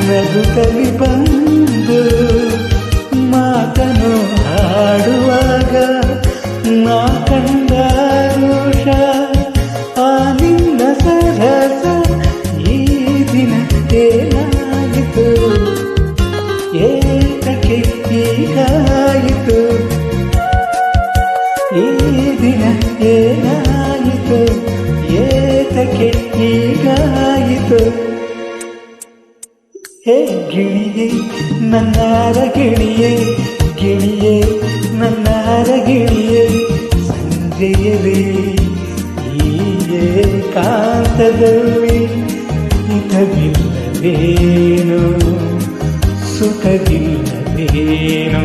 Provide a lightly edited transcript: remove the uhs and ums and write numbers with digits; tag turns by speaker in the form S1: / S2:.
S1: ನಗುತ್ತಲಿ ಬಂದು ಮಾತನು ಹಾಡುವಾಗ ನಾ ಕಂಡ ರೋಷ ಆ ನಿನ್ನ ಸರಸ ಈ ದಿನ ಏನಾಯಿತು ಏತಕ್ಕೆ ಹೀಗಾಯಿತು ಈ ದಿನ ಏನಾಯಿತು ಏತಕ್ಕೆ ಹೀಗಾಯಿತು ಹೇ ಗಿಳಿಯೇ ನನ್ನಾರ ಗಿಳಿಯೇ ಗಿಳಿಯೇ ನನ್ನಾರ ಗಿಳಿಯೇ ಸಂಜೆಯಲ್ಲಿ ಈ ಏಕಾಂತದಲ್ಲಿ ಹಿತವಿಲ್ಲವೇನು ಸುಖವಿಲ್ಲವೇನು